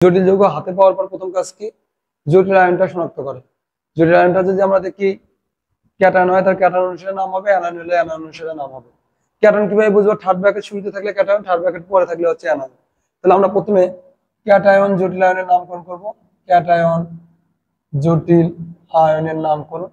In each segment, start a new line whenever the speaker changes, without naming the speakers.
জটিল যৌগ হাতে পাওয়ার পর প্রথম কাজ কি? জটিল আয়নটা শনাক্ত করে। জটিল আয়নটা যদি আমরা দেখি ক্যাটায়ন হয় তার ক্যাটায়ন অনুসারে নাম হবে, অ্যানায়ন হলে অ্যানায়ন অনুসারে নাম হবে। ক্যাটায়ন কিভাবে বুঝবো? থার্ড ব্র্যাকেট শুরুতে থাকলে ক্যাটায়ন, থার্ড ব্র্যাকেট পরে থাকলে হচ্ছে অ্যানায়ন। তাহলে আমরা প্রথমে ক্যাটায়ন জটিল আয়নের নামকরণ করব। ক্যাটায়ন জটিল আয়নের নামকরণ,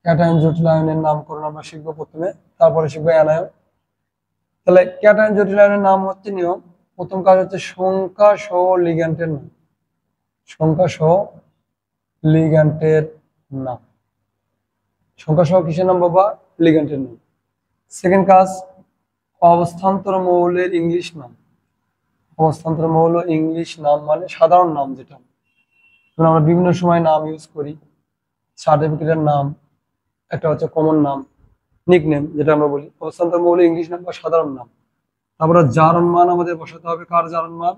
ক্যাটায়ন জটিল আয়নের নামকরণ আমরা শিখবো প্রথমে, তারপরে শিখবো অ্যানায়ন। তাহলে ক্যাটায়ন জটিল আয়নের নাম হচ্ছে নিয়ম, প্রথম কাজ হচ্ছে সংখ্যা সহ লিগ্যান্ডের নাম, সংখ্যা সহ লিগ্যান্ডের নাম, সংখ্যা সহ কিসের নাম বাবা? লিগ্যান্ডের নাম। সেকেন্ড কাজ, অবস্থান্তর মৌলের ইংলিশ নাম। অবস্থান্তর মৌল ইংলিশ নাম মানে সাধারণ নাম, যেটা আমরা বিভিন্ন সময় নাম ইউজ করি। সার্টিফিকেটের নাম, একটা হচ্ছে কমন নাম, নিকনেম যেটা আমরা বলি। অবস্থান্তর মৌল ইংলিশ নাম বা সাধারণ নাম। তারপরে জারণ মান আমাদের বসাতে হবে। কার জারণ মান?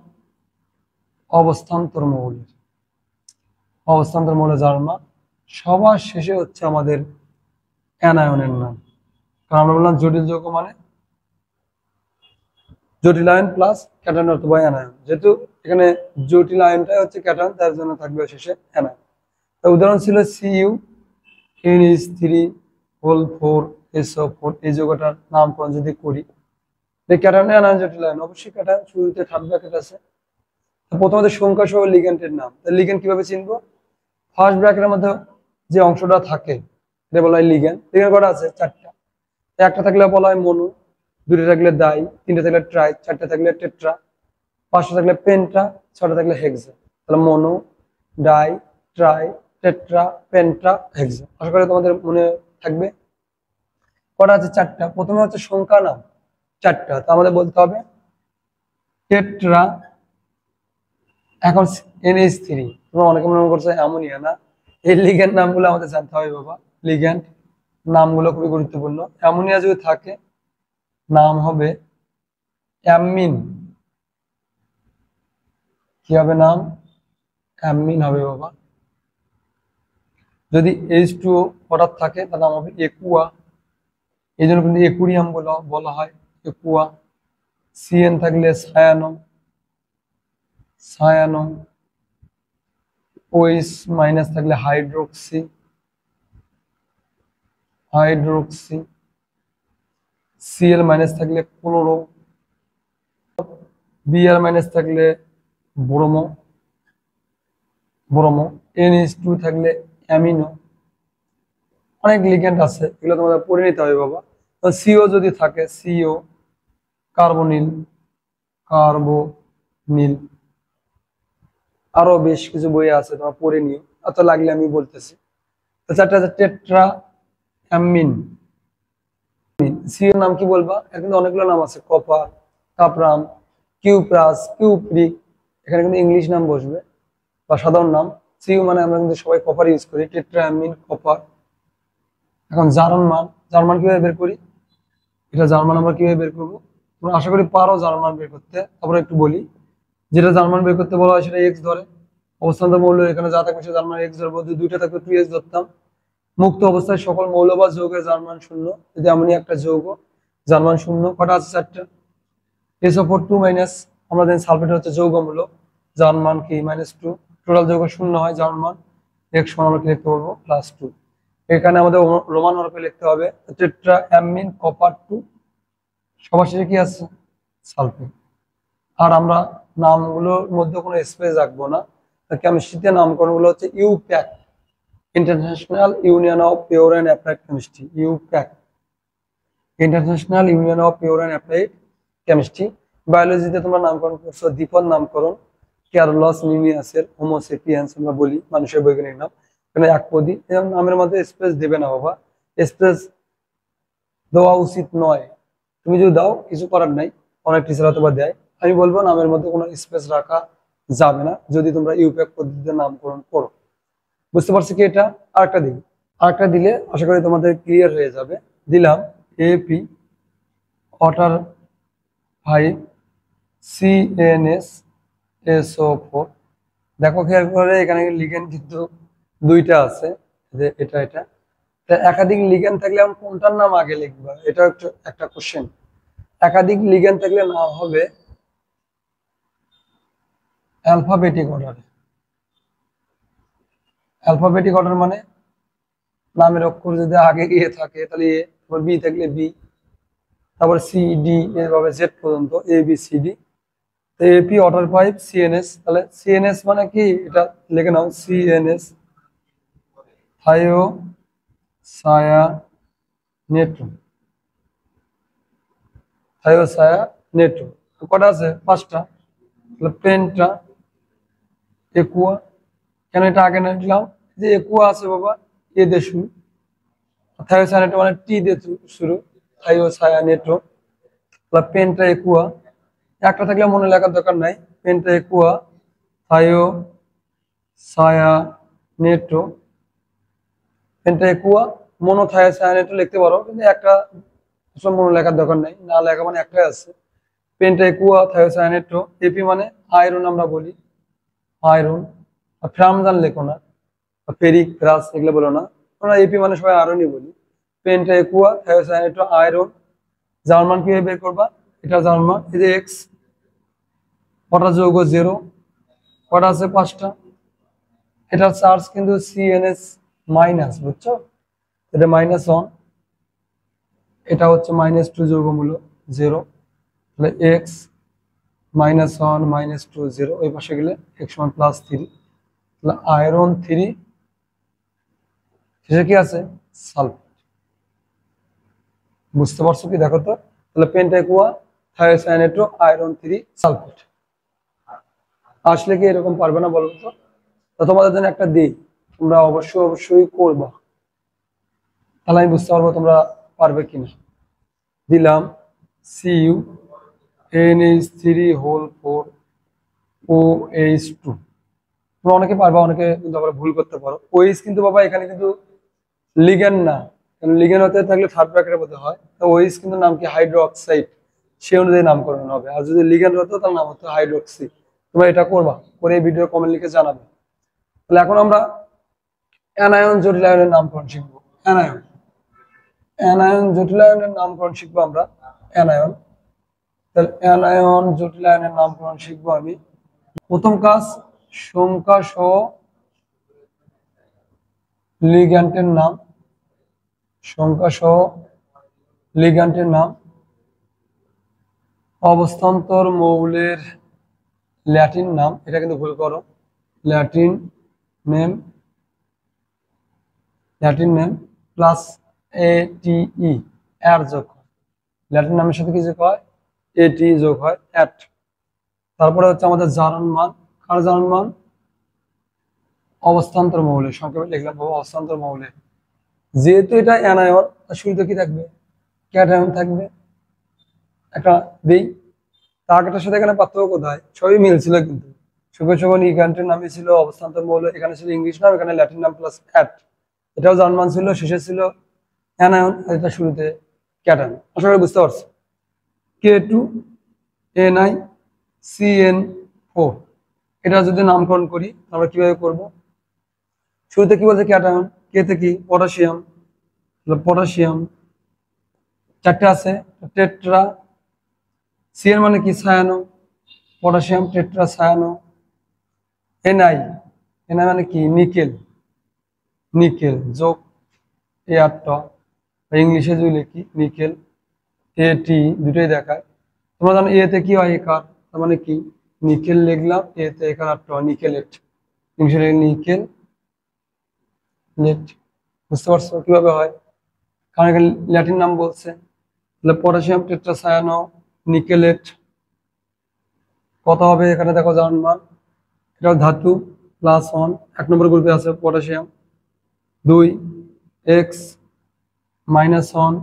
অবস্থান্তর মৌলের, অবস্থান্তর মৌলের জারণ মান। সবার শেষে হচ্ছে আমাদের অ্যানায়নের নাম, কারণ আমরা বললাম জটিল যৌগ মানে জটিল আয়ন প্লাস ক্যাটায়ন অথবা অ্যানায়ন, যেহেতু এখানে জটিল আয়নটাই হচ্ছে ক্যাটায়ন, তার জন্য থাকবে শেষে অ্যানায়ন। উদাহরণ ছিল CuNH3 4SO4, এই যৌগটার নামকরণ যদি করি, ক্যাটায়ন অ্যানায়ন জটিল আয়ন, অবশ্যই ক্যাটায়ন শুরুতে থার্ড ব্র্যাকেট আছে। প্রথমত সংখ্যা সহ লিগ্যান্ডের নাম। লিগ্যান্ড কিভাবে চিনবো? ফার্স্ট ব্র্যাকেটের মধ্যে যে অংশটা থাকে এটা বলা হয় লিগ্যান্ড। লিগ্যান্ড কটা আছে? চারটা। একটা থাকলে বলা হয় মনো, দুটো থাকলে ডাই, তিনটা থাকলে ট্রাই, চারটা থাকলে টেট্রা, পাঁচটা থাকলে পেন্ট্রা, ছটা থাকলে হেক্সা। তাহলে মনো, ডাই, ট্রাই, টেট্রা, পেন্ট্রা, হেক্সা। আশা করি তোমাদের মনে থাকবে। কটা আছে? চারটা। প্রথমে হচ্ছে সংখ্যা নাম চারটা, তা আমাদের বলতে হবে টেট্রা। এখন NH3, তোমরা অনেকে মনে করছো অ্যামোনিয়া, না? এই লিগ্যান্ড নামগুলো আমাদের জানতে হবে বাবা। লিগ্যান্ড নামগুলো খুবই গুরুত্বপূর্ণ। অ্যামোনিয়া যদি থাকে নাম হবে অ্যামিন। কি হবে নাম? অ্যামিন হবে বাবা। যদি H2O হঠাৎ থাকে তার নাম হবে একুয়া, এই জন্য কিন্তু একুরিয়াম বলা হয়, একুয়া। CN থাকলে সায়ানো, সায়ানো। OH মাইনাস থাকলে হাইড্রোক্সি, হাইড্রোক্সি। Cl মাইনাস থাকলে ক্লোরো, Br মাইনাস থাকলে ব্রোমো, ব্রোমো। NH2 থাকলে অ্যামিনো। অনেক লিগ্যান্ড আছে, এগুলো তোমাদের পড়ে নিতে হবে বাবা। CO যদি থাকে, CO কার্বনিল, কার্বনিল। আরো বেশ কিছু বই আছে, তোমরা পড়ে নিও, এত লাগলে আমি বলতেছি। চারটা আছে টেট্রা অ্যামিন। সিওর নাম কি বলবা? এর কিন্তু অনেকগুলো নাম আছে, কপার, কাপরাম, কিউপ্রাস, কিউপ্রিক। এখানে কিন্তু ইংলিশ নাম বসবে বা সাধারণ নাম। সিউ মানে আমরা কিন্তু সবাই কপার ইউজ করি, টেট্রা অ্যামিন, কপার। এখন জার্মান, জার্মান কিভাবে বের করি? এটা জার্মান আমরা কিভাবে বের করবো? তোমরা আশা করি পারো জার্মান বের করতে। তারপরে একটু বলি, যেটা জার্মান বের করতে বলা হয় সেটা এক্স ধরে। অবস্থান্তর মৌল এখানে যা থাকবে সেটা জার্মান এক্স ধরবো। যদি দুইটা থাকবে 2x ধরতাম। মুক্ত অবস্থায় সকল মৌল বা যৌগের জার্মান শূন্য, যদি এমনই একটা যৌগ জার্মান শূন্য। কটা আছে? চারটা। SO4 2 মাইনাস, আমরা জানি সালফেট হচ্ছে যৌগমূলক, জার্মান কি -2। টোটাল যৌগ শূন্য হয়, জার্মান এক্স সমান আমরা কি লিখতে পারবো? +2। এখানে আমাদের রোমান হরফে লিখতে হবে টেট্রা অ্যামিন কপার 2। সবার শেষে কি আছে? সালফেট। আর আমরা নামগুলোর মধ্যে কোনো স্পেস রাখবো না। কেমিস্ট্রিতে নামকরণগুলো হচ্ছে IUPAC, international union of pure and applied chemistry, IUPAC, international union of pure and applied chemistry. বায়োলজিতে তোমরা নামকরণ করছো দ্বিপদ নামকরণ, ক্যারলস লিনিয়াসের হোমোসেপিয়েন্স আমরা বলি, মানুষের বৈজ্ঞানিক নাম। এখানে একপদী, নামের মধ্যে স্পেস দেবে না বাবা, স্পেস দেওয়া উচিত নয়। তুমি যদি দাও কিছু করার নাই, অনেক টিচার হয়তো বা দেয়। আমি বলবো নামের মধ্যে কোনো স্পেস রাখা যাবে না যদি তোমরা ইউপ্যাক পদ্ধতিতে নামকরণ করো। বুঝতে পারছি কি? এটা আরেকটা দিই, আরেকটা দিলে আশা করি তোমাদের ক্লিয়ার হয়ে যাবে। দিলাম AP ওয়াটার 5 CnSSO4। দেখো খেয়াল করে, এখানে লিগ্যান্ড কিন্তু দুইটা আছে, যে এটা এটা। একাধিক লিগ্যান্ড থাকলে আমি কোনটার নাম আগে লিখবা? এটা একটা কোশ্চেন। একাধিক লিগ্যান্ড থাকলে নাম হবে অ্যালফাবেটিক অর্ডারে। অ্যালফাবেটিক অর্ডার মানে নামের অক্ষর যদি আগে এ থাকে তাহলে এ, তারপর বি থাকলে বি, তারপর সি ডি এভাবে জেড পর্যন্ত A B C D. AP order pipe CNS, তাহলে সিএনএস মানে কি এটা লিখে নাও, সিএনএস থাইও সায়া নেট্রো, থাইও সায়া নেট্রো। কটা আছে? 5টা। তাহলে পেন্টা একুয়া, কেন এটা আগে না দিলাম, যে একুয়া আছে বাবা এ দিয়ে শুরু, থাইও সায়া নেট্রো মানে টি দিয়ে শুরু, থাইও সায়া নেট্রো। তাহলে পেন্টা একুয়া, একটা থাকলে মনে লেখার দরকার নাই, পেন্টা একুয়া থাইও সায়া নেট্রো। পেন্টা একুয়া মনো থাইও সায়া নেট্রো লিখতে পারো, কিন্তু একটা মনে লেখার দরকার নাই, না লেখা মানে একটাই আছে, পেন্টা একুয়া থাইও সায়া নেট্রো। এপি মানে আয়রন আমরা বলি, আয়রন। আর ফ্রামজান লেখো না, ফেরিক ফেরাস এগুলো বলো না, আমরা এপি মানে সবাই আয়রনই বলি। পেন্টা একুয়া থাইও সায়া নেট্রো আয়রন। জার্মান কিভাবে বের করবা, এটা জার্মান, এই যে এক্স, কটা যৌগ 0, কটা আছে 5টা। এটার চার্জ কিন্তু সিএনএস মাইনাস, বুঝছো, এটা -1, এটা হচ্ছে -2 যৌগমূলক 0, তাহলে এক্স -1 -2 0, ওই পাশে গেলে x = +3, তাহলে আয়রন 3, শেষে কি আছে সালফেট। বুঝতে পারছো কি, দেখো তো, তাহলে পেন্টাকুয়া থাইও সায়া নেট্রো আয়রন 3 সালফেট। আসলে কি এরকম পারবে না বলো তো? তো তোমাদের জন্য একটা দিই, তোমরা অবশ্যই করবা, তাহলে আমি বুঝতে পারবো তোমরা পারবে কিনা। দিলাম Cu NH3 4OH2। তোমরা অনেকে পারবা, অনেকে কিন্তু আবার ভুল করতে পারো। OH কিন্তু বাবা এখানে কিন্তু লিগ্যান্ড না, কারণ লিগ্যান্ড হতে থাকলে থার্ড ব্র্যাকেটের মধ্যে হয়, তো OH কিন্তু নাম কি হাইড্রোক্সাইড, সে অনুযায়ী নামকরণ হবে। আর যদি লিগ্যান্ড হতো তার নাম হতো হাইড্রোক্সি। তোমরা এটা করবা, করে এই ভিডিও কমেন্ট লিখে জানাবে। তাহলে এখন আমরা অ্যানায়ন জটিলায়নের নামকরণ শিখবো। অ্যানায়ন জটিলায়নের নামকরণ শিখবো আমরা। অ্যানায়ন, তাহলে অ্যানায়ন জটিলায়নের নামকরণ শিখবো আমি। প্রথম কাজ, সংখ্যা সহ লিগ্যান্ডের নাম, সংখ্যা সহ লিগ্যান্ডের নাম। অবস্থান্তর মৌলের ল্যাটিন নাম, এটা কিন্তু ভুল করো, ল্যাটিন নেম প্লাস ATE এর যোগ হয়, ল্যাটিন নামের সাথে কি যোগ হয়, ATE যোগ হয়, অ্যাট। তারপরে হচ্ছে আমাদের জারণ মান, কার জারণ মান, অবস্থান্তর মৌলের, সংক্ষেপে লিখলাম অবস্থান্তর মৌলের। যেহেতু এটা অ্যানায়ন, শুরুতে কি থাকবে, ক্যাটায়ন থাকবে। একটা দেই, টার্গেটের সাথে এখানে পার্থক্য কোথায়, সবই মিল ছিল কিন্তু। শুভ্র লিগ্যান্ডের নামই ছিল অবস্থান্তর মৌল, এখানে ছিল ইংলিশ নাম, এখানে ল্যাটিন নাম প্লাস অ্যাট। এটাও জার্মান ছিল, শেষে ছিল অ্যানায়ন, এটা শুরুতে ক্যাটায়ন। আশা করি বুঝতে পারছো। K2NiCN4, এটা যদি নামকরণ করি আমরা কিভাবে করব, শুরুতে কি বলছে ক্যাটায়ন, কেতে কি পটাশিয়াম, পটাশিয়াম 4টে আছে, টেট্রা। সিএন মানে কি cyano, potassium tetra cyano. NI মানে কি নিকেল যোগ এয়ারটা, ইংলিশে যদি লিখি নিকেল, AT দুটোই দেখায়। তোমরা জানো এতে কি হয়, একার, তার মানে কি নিকেল লিখলাম, এতে একার আটটা হয় নিকেলেট, ইংলিশে নিকেল লেট। বুঝতে পারছো কিভাবে হয়, কারণ এখানে ল্যাটিন নাম বলছে। তাহলে পটাশিয়াম টেট্রাসায়ানো নিকেলেট। কত হবে এখানে দেখো জারণ মান, এটা ধাতু +1, 1 নম্বর গ্রুপে আছে পটাশিয়াম। 2 x -1,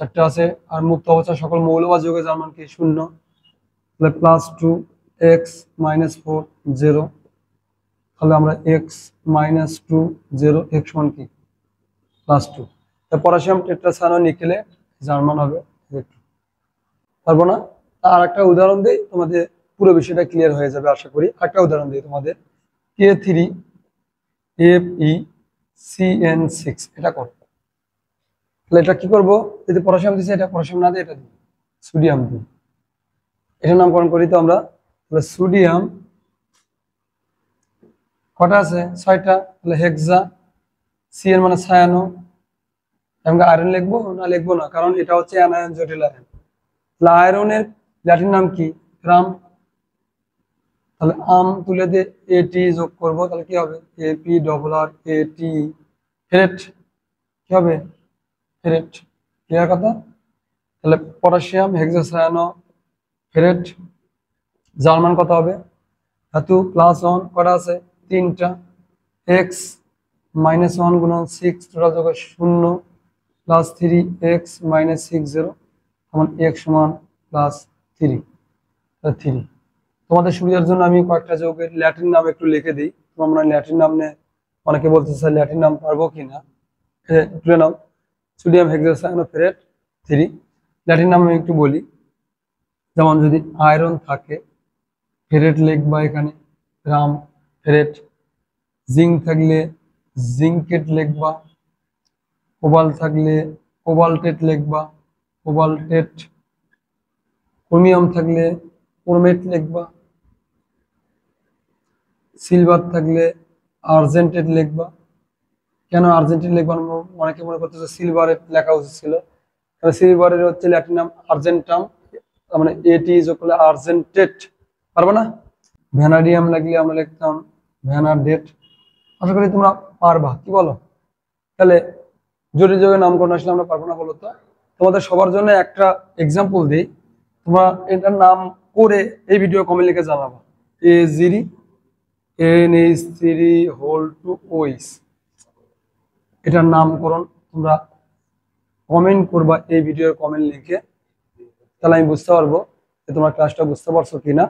4টে আছে, আর মুক্ত অবস্থা সকল মৌল বা যৌগের জারণ মান কি 0, তাহলে +2 x -4 0, তাহলে আমরা x -2 0 x মান কি +2। তা পটাশিয়াম টেট্রাসায়ানো নিকেলে জারণ মান হবে, পারবো না। আর একটা উদাহরণ দিই, তোমাদের পুরো বিষয়টা ক্লিয়ার হয়ে যাবে আশা করি। একটা উদাহরণ দিই তোমাদের, K3FeCN6, এটা করো। তাহলে এটা কি করবো, যদি পটাশিয়াম দিচ্ছে, এটা পটাশিয়াম না দিয়ে এটা দিই সোডিয়াম দিই, এটা নামকরণ করি তো আমরা। তাহলে সোডিয়াম কটা আছে? 6টা। তাহলে হেক্সা। সি এর মানে সায়ানো। আমরা আয়রন লিখবো না লিখবো না, কারণ এটা হচ্ছে অ্যানায়ন জটিল আয়ন। তাহলে আয়রনের ল্যাটিন নাম কি? রাম। তাহলে আম তুলে দিয়ে এটি যোগ করব, তাহলে কি হবে? এপি ডবল আর এটি, ফেরেট। কি হবে? ফেরেট। ক্লিয়ার কথা? তাহলে পটাশিয়াম হেক্সাসায়ানো ফেরেট। জার্মান কত হবে? ধাতু প্লাস 1 কটা আছে? 3টা। এক্স মাইনাস 1 গুণন 6 টোটাল যোগ 0 প্লাস 3 এক্স মাইনাস 6 0 তখন এক্স সমান প্লাস 3। 3 তোমাদের সুবিধার জন্য আমি কয়েকটা যৌগের ল্যাটিন নাম একটু লিখে দিই। তোমরা ল্যাটিন নাম নিয়ে অনেকে বলতে চাই ল্যাটিন নাম পারবো কিনা। তুলে নাও। সোডিয়াম হেক্সাসায়ানোফেরেট 3। ল্যাটিন নাম আমি একটু বলি। যেমন যদি আয়রন থাকে ফেরেট লিখবা এখানে রাম ফেরেট। জিঙ্ক থাকলে জিঙ্কেট লিখবা। কোবাল থাকলে কোবাল্টেট লিখবা কোবাল্টেট। ক্রোমিয়াম থাকলে ক্রোমেট লিখবা। সিলভার থাকলে আর্জেন্টেট লিখবা। কেন আর্জেন্টেট লিখবা? অনেকে মনে করতেছে সিলভারেট লেখা উচিত ছিল, কারণ সিলভারের হচ্ছে ল্যাটিন নাম আর্জেন্টাম, তার মানে এটি যোগ করলে আর্জেন্টেট। পারবে না? ভ্যানাডিয়াম লাগলে আমরা লিখতাম ভ্যানাডেট। আশা করি তোমরা পারবা, কি বলো? তাহলে জটিল যৌগের নামকরণ আসলে আমরা পারবো না বলো তো? তোমাদের সবার জন্য একটা এক্সাম্পল দিই, তোমরা এটার নাম করে এই ভিডিও কমেন্ট লিখে জানাবা। A0 NH3 হোল টু ওইস, এটার নামকরণ তোমরা কমেন্ট করবা এই ভিডিওর কমেন্ট লিখে, তাহলে আমি বুঝতে পারবো যে তোমরা ক্লাসটা বুঝতে পারছো কিনা।